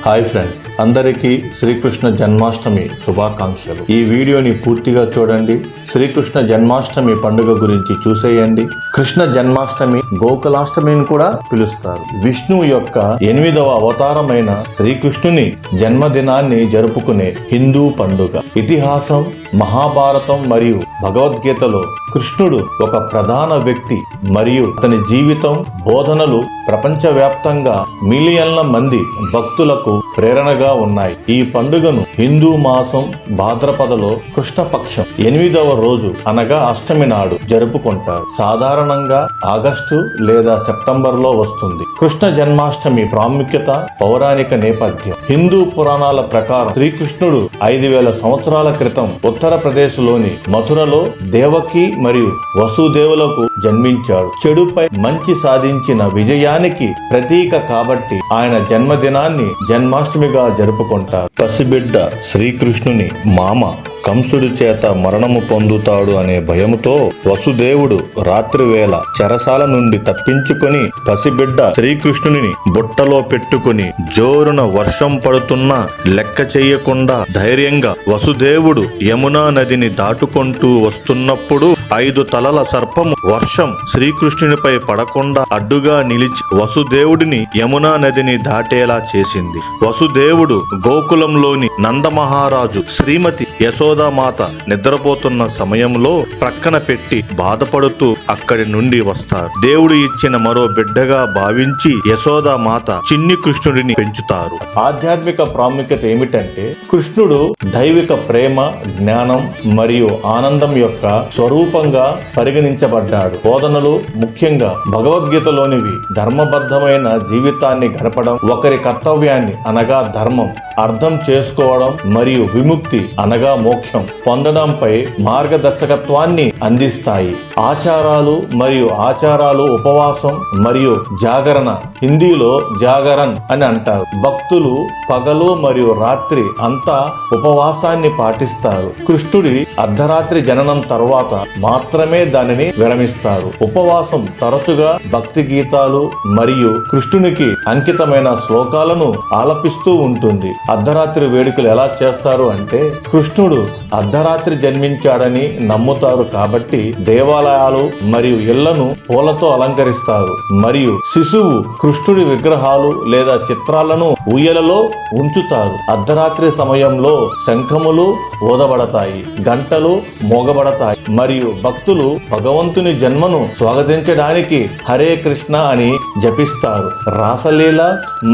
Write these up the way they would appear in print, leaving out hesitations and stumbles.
Hi friends, అందరికీ శ్రీకృష్ణ జన్మాష్టమి శుభాకాంక్షలు. ఈ వీడియోని పూర్తిగా చూడండి. శ్రీకృష్ణ జన్మాష్టమి పండుగ గురించి చూసేయండి. కృష్ణ జన్మాష్టమి గోకులాష్టమిని కూడా పిలుస్తారు. విష్ణువు యొక్క 8వ అవతారమైన శ్రీకృష్ణుని జన్మదినాన్ని జరుపుకునే హిందూ పండుగ. ఇతిహాసం, మహాభారతం మరియు భగవద్గీతలో కృష్ణుడు ఒక ప్రధాన వ్యక్తి మరియు అతని జీవితం, బోధనలు ప్రపంచవ్యాప్తంగా మిలియన్ల మంది భక్తులకు ప్రేరణగా ఉన్నాయి. ఈ పండుగను హిందూ మాసం భాద్రపదలో కృష్ణపక్షం 8వ రోజు అనగా అష్టమి నాడు జరుపుకుంటారు. సాధారణంగా ఆగస్టు లేదా సెప్టెంబర్లో వస్తుంది. కృష్ణ జన్మాష్టమి ప్రాముఖ్యత, పౌరాణిక నేపథ్యం. హిందూ పురాణాల ప్రకారం శ్రీకృష్ణుడు 5000 సంవత్సరాల క్రితం ఉత్తరప్రదేశ్ లోని మథురలో దేవకి మరియు వసుదేవులకు జన్మించాడు. చెడుపై మంచి సాధించిన విజయానికి ప్రతీక కాబట్టి ఆయన జన్మదినాన్ని జన్మాష్టమిగా జరుపుకుంటారు. పసిబిడ్డ శ్రీకృష్ణుని మామ కంసుడి చేత మరణము పొందుతాడు అనే భయముతో వసుదేవుడు రాత్రివేళ చెరసాల నుండి తప్పించుకొని పసిబిడ్డ శ్రీకృష్ణుని బుట్టలో పెట్టుకుని జోరున వర్షం పడుతున్నా లెక్క చెయ్యకుండా ధైర్యంగా వసుదేవుడు యమునా నదిని దాటుకుంటూ వస్తున్నప్పుడు 5 తలల సర్పము వర్షం శ్రీకృష్ణునిపై పడకుండా అడ్డుగా నిలిచి వసుదేవుడిని యమునా నదిని దాటేలా చేసింది. వసుదేవుడు గోకులంలోని నందమహారాజు శ్రీమతి యశోదామాత నిద్రపోతున్న సమయంలో ప్రక్కన పెట్టి బాధపడుతూ అక్కడి నుండి వస్తారు. దేవుడు ఇచ్చిన మరో బిడ్డగా భావించి యశోదామాత చిన్ని కృష్ణుడిని పెంచుతారు. ఆధ్యాత్మిక ప్రాముఖ్యత ఏమిటంటే కృష్ణుడు దైవిక ప్రేమ, జ్ఞానం మరియు ఆనందం యొక్క స్వరూపంగా పరిగణించబడ్డాడు. బోధనలు ముఖ్యంగా భగవద్గీతలోనివి ధర్మబద్ధమైన జీవితాన్ని గడపడం, ఒకరి కర్తవ్యాన్ని అనగా ధర్మం అర్థం చేసుకోవడం మరియు విముక్తి అనగా మోక్షం పొందడంపై మార్గదర్శకత్వాన్ని అందిస్తాయి. ఆచారాలు ఉపవాసం మరియు జాగరణ, హిందీలో జాగరన్ అని అంటారు. భక్తులు పగలు మరియు రాత్రి అంతా ఉపవాసాన్ని పాటిస్తారు. కృష్ణుడి అర్ధరాత్రి జననం తర్వాత మాత్రమే దానిని విరమిస్తారు. ఉపవాసం తరచుగా భక్తి గీతాలు మరియు కృష్ణునికి అంకితమైన శ్లోకాలను ఆలపిస్తూ ఉంటుంది. అర్ధరాత్రి వేడుకలు ఎలా చేస్తారు అంటే కృష్ణుడు అర్ధరాత్రి జన్మించాడని నమ్ముతారు కాబట్టి దేవాలయాలు మరియు ఇళ్లను పూలతో అలంకరిస్తారు మరియు శిశువు కృష్ణుడి విగ్రహాలు లేదా చిత్రాలను ఊయలలో ఉంచుతారు. అర్ధరాత్రి సమయంలో శంఖములు ఊదబడతాయి, గంటలు మోగబడతాయి మరియు భక్తులు భగవంతుని జన్మను స్వాగతించడానికి హరే కృష్ణ అని జపిస్తారు. రాసలీల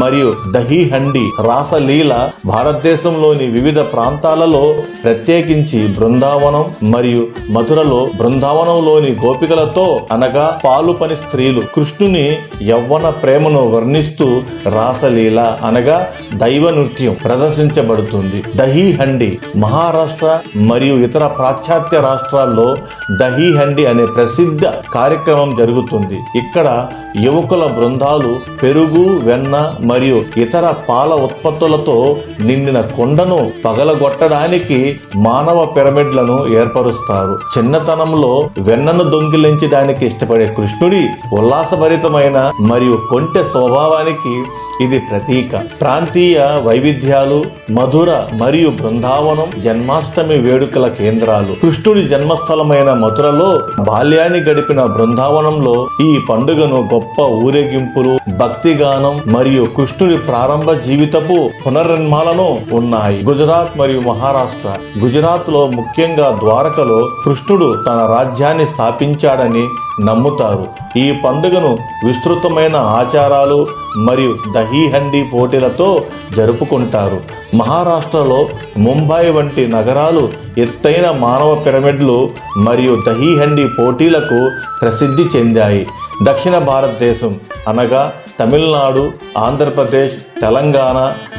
మరియు దహీ హండి. రాసలీల భారతదేశంలోని వివిధ ప్రాంతాలలో, ప్రత్యేకించి బృందావనం మరియు మథురలో బృందావనంలోని గోపికలతో అనగా పాలు పని స్త్రీలు కృష్ణుని యవ్వన ప్రేమను వర్ణిస్తూ రాసలీల అనగా దైవ నృత్యం ప్రదర్శించబడుతుంది. దహీ హండి. మహారాష్ట్ర మరియు ఇతర పాశ్చాత్య రాష్ట్రాల్లో దహీ హండి అనే ప్రసిద్ధ కార్యక్రమం జరుగుతుంది. ఇక్కడ యువకుల బృందాలు పెరుగు, వెన్న మరియు ఇతర పాల ఉత్పత్తులతో నిండిన కుండను పగలగొట్టడానికి మానవ పిరమిడ్లను ఏర్పరుస్తారు. చిన్నతనంలో వెన్నను దొంగిలించడానికి ఇష్టపడే కృష్ణుడి ఉల్లాసభరితమైన మరియు కొంటె స్వభావానికి ఇది ప్రతీక. ప్రాంతీయ వైవిధ్యాలు. మధుర మరియు బృందావనం జన్మాష్టమి వేడుకల కేంద్రాలు. కృష్ణుడి జన్మస్థలమైన మథురలో బాల్యాన్ని గడిపిన బృందావనంలో ఈ పండుగను గొప్ప ఊరేగింపులు, భక్తిగానం మరియు కృష్ణుడి ప్రారంభ జీవితపు పునర్నిర్మాణను ఉన్నాయి. గుజరాత్ మరియు మహారాష్ట్ర. గుజరాత్ లో ముఖ్యంగా ద్వారకలో కృష్ణుడు తన రాజ్యాన్ని స్థాపించాడని నమ్ముతారు. ఈ పండుగను విస్తృతమైన ఆచారాలు మరియు దహీ హండి పోటీలతో జరుపుకుంటారు. మహారాష్ట్రలో ముంబై వంటి నగరాలు ఎత్తైన మానవ పిరమిడ్లు మరియు దహీ హండి పోటీలకు ప్రసిద్ధి చెందాయి. దక్షిణ భారతదేశం అనగా తమిళనాడు, ఆంధ్రప్రదేశ్, తెలంగాణ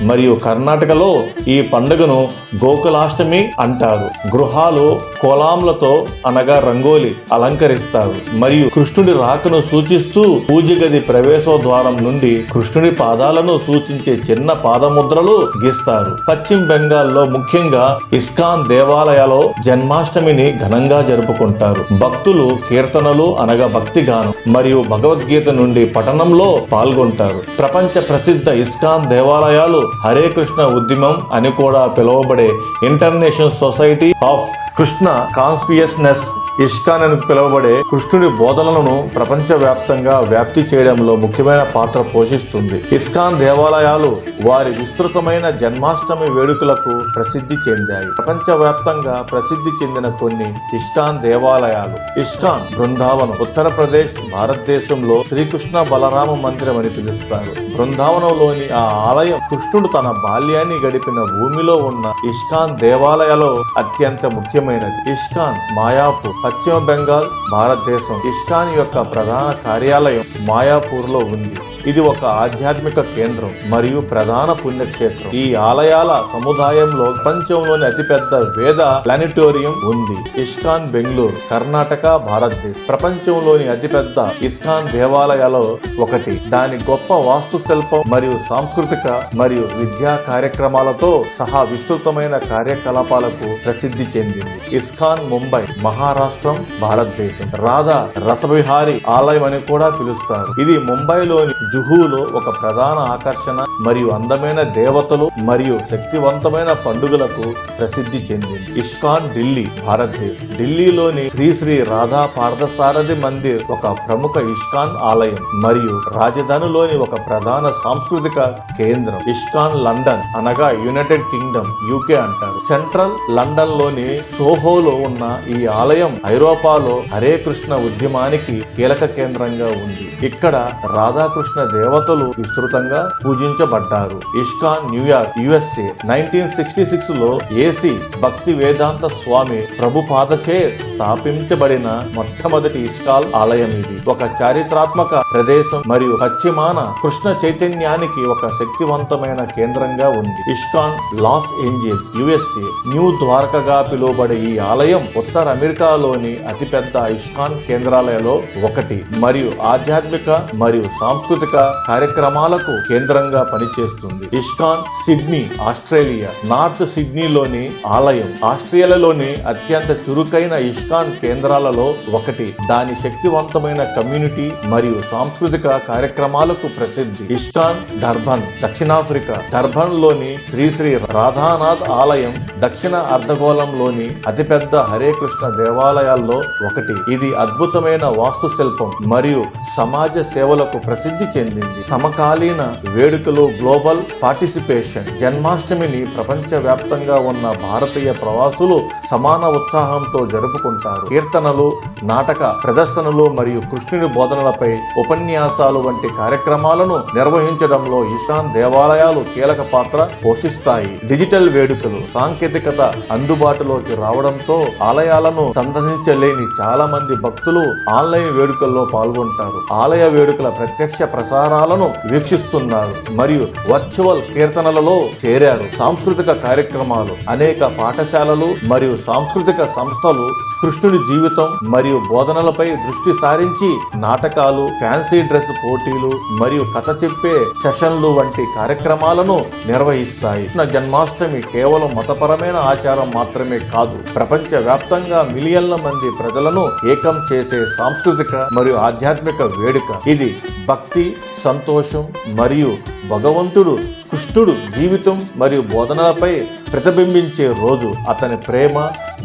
మరియు కర్ణాటకలో ఈ పండుగను గోకులాష్టమి అంటారు. గృహాలు కోలాంలతో అనగా రంగోలి అలంకరిస్తారు మరియు కృష్ణుడి రాకను సూచిస్తూ పూజ గది ప్రవేశ ద్వారం నుండి కృష్ణుడి పాదాలను సూచించే చిన్న పాదముద్రలు గీస్తారు. పశ్చిమ బెంగాల్లో ముఖ్యంగా ఇస్కాన్ దేవాలయాల్లో జన్మాష్టమిని ఘనంగా జరుపుకుంటారు. భక్తులు కీర్తనలు అనగా భక్తి గానం మరియు భగవద్గీత నుండి పఠనంలో పాల్గొంటారు. ప్రపంచ ప్రసిద్ధ ఇస్కాన్ ఇస్కాన్ దేవాలయాలు హరే కృష్ణ ఉద్యమం అని కూడా పిలువబడే international society of Krishna consciousness ISKCON అని పిలువబడే కృష్ణుడి బోధనలను ప్రపంచవ్యాప్తంగా వ్యాప్తి చేయడంలో ముఖ్యమైన పాత్ర పోషిస్తుంది. ఇస్కాన్ దేవాలయాలు వారి విస్తృతమైన జన్మాష్టమి వేడుకలకు ప్రసిద్ధి చెందాయి. ప్రపంచవ్యాప్తంగా ప్రసిద్ధి చెందిన కొన్ని ఇస్కాన్ దేవాలయాలు. ఇస్కాన్ బృందావనం ఉత్తరప్రదేశ్, భారతదేశంలో శ్రీకృష్ణ బలరామ మందిరం అని పిలుస్తారు. బృందావనంలోని ఆ ఆలయం కృష్ణుడు తన బాల్యాన్ని గడిపిన భూమిలో ఉన్న ఇస్కాన్ దేవాలయాలో అత్యంత ముఖ్యమైనది. ఇస్కాన్ మాయాపూర్, పశ్చిమ బెంగాల్, భారతదేశం. ఇస్కాన్ యొక్క ప్రధాన కార్యాలయం మాయాపూర్ లో ఉంది. ఇది ఒక ఆధ్యాత్మిక కేంద్రం మరియు ప్రధాన పుణ్యక్షేత్రం. ఈ ఆలయాల సముదాయంలో ప్రపంచంలోని అతిపెద్ద వేద ప్లానిటోరియం ఉంది. ఇస్కాన్ బెంగళూరు, కర్ణాటక, భారతదేశం. ప్రపంచంలోని అతిపెద్ద ఇస్కాన్ దేవాలయాలలో ఒకటి. దాని గొప్ప వాస్తుశిల్పం మరియు సాంస్కృతిక మరియు విద్యా కార్యక్రమాలతో సహా విస్తృతమైన కార్యకలాపాలకు ప్రసిద్ధి చెందింది. ఇస్కాన్ ముంబై, మహారాష్ట్ర, భారతదేశం. రాధా రసవిహారి ఆలయం అని కూడా పిలుస్తారు. ఇది ముంబైలోని జుహూలో ఒక ప్రధాన ఆకర్షణ మరియు అందమైన దేవతలు మరియు శక్తివంతమైన పండుగలకు ప్రసిద్ధి చెందింది. ఇస్కాన్ ఢిల్లీ, భారతదేశం. ఢిల్లీలోని శ్రీ శ్రీ రాధా పార్థసారథి మందిర్ ఒక ప్రముఖ ఇస్కాన్ ఆలయం మరియు రాజధానిలోని ఒక ప్రధాన సాంస్కృతిక కేంద్రం. ఇస్కాన్ లండన్ అనగా యునైటెడ్ కింగ్డమ్, యూకే అంటారు. సెంట్రల్ లండన్ లోని సోహోలో ఉన్న ఈ ఆలయం ఐరోపాలో హరే కృష్ణ ఉద్యమానికి కీలక కేంద్రంగా ఉంది. ఇక్కడ రాధాకృష్ణ దేవతలు విస్తృతంగా పూజించబడ్డారు. ISKCON New York, USA. 1966 లో ఏసీ భక్తి వేదాంత స్వామి ప్రభుపాదచే స్థాపించబడిన మొట్టమొదటి ఇస్కాన్ ఆలయం ఇది. ఒక చారిత్రాత్మక ప్రదేశం మరియు పశ్చిమాన కృష్ణ చైతన్యానికి ఒక శక్తివంతమైన కేంద్రంగా ఉంది. ISKCON Los Angeles, USA. New ద్వారకగా పిలువబడే ఈ ఆలయం ఉత్తర అమెరికాలోని అతిపెద్ద ఇస్కాన్ కేంద్రాలలో ఒకటి మరియు ఆధ్యాత్మిక మరియు సాంస్కృతిక కార్యక్రమాలకు కేంద్రంగా పనిచేస్తుంది. ISKCON Sydney, Australia. నార్త్ సిడ్నీలోని ఆలయం ఆస్ట్రేలియాలోని అత్యంత చురుకైన ఇస్కాన్ కేంద్రాలలో ఒకటి. దాని శక్తివంతమైన కమ్యూనిటీ మరియు సాంస్కృతిక కార్యక్రమాలకు ప్రసిద్ధి. ఇస్కాన్ డర్బన్, దక్షిణాఫ్రికా. డర్బన్ లోని శ్రీ శ్రీ రాధానాథ్ ఆలయం దక్షిణ అర్ధగోళంలోని అతిపెద్ద హరే కృష్ణ దేవాలయాల్లో ఒకటి. ఇది అద్భుతమైన వాస్తుశిల్పం మరియు సమాజ సేవలకు ప్రసిద్ధి చెందింది. సమకాలీన వేడుకలు, గ్లోబల్ పార్టిసిపేషన్. జన్మాష్టమిని ప్రపంచ వ్యాప్తంగా ఉన్న భారతీయ ప్రవాసులు సమాన ఉత్సాహంతో జరుపుకుంటారు. కీర్తనలు, నాటక ప్రదర్శనలు మరియు కృష్ణుని బోధనలపై ఉపన్యాసాలు వంటి కార్యక్రమాలను నిర్వహించడంలో ఇస్కాన్ దేవాలయాలు కీలక పాత్ర పోషిస్తాయి. డిజిటల్ వేడుకలు. సాంకేతికత అందుబాటులోకి రావడంతో ఆలయాలను సందర్శించలేని చాలా మంది భక్తులు ఆన్లైన్ వేడుకల్లో పాల్గొంటారు. ఆలయ వేడుకల ప్రత్యక్ష ప్రసారాలను వీక్షిస్తున్నారు మరియు వర్చువల్ కీర్తనలలో చేరారు. సాంస్కృతిక కార్యక్రమాలు. అనేక పాఠశాలలు మరియు సాంస్కృతిక సంస్థలు కృష్ణుడి జీవితం మరియు బోధనలపై దృష్టి సారించి నాటకాలు, ఫ్యాన్సీ డ్రెస్ పోటీలు మరియు కథ చెప్పే సెషన్లు వంటి కార్యక్రమాలను నిర్వహిస్తాయి. జన్మాష్టమి కేవలం మతపరమైన ఆచారం మాత్రమే కాదు, ప్రపంచ వ్యాప్తంగా మిలియన్ల మంది ప్రజలను ఏకం చేసే సాంస్కృతిక మరియు ఆధ్యాత్మిక వేడుక. ఇది భక్తి, సంతోషం మరియు భగవంతుడు కృష్ణుడు జీవితం మరియు బోధనలపై ప్రతిబింబించే రోజు. అతని ప్రేమ,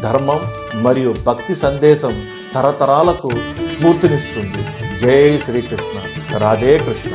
ధర్మం మరియు భక్తి సందేశం తరతరాలకు స్ఫూర్తినిస్తుంది. జై శ్రీకృష్ణ. రాధే కృష్ణ.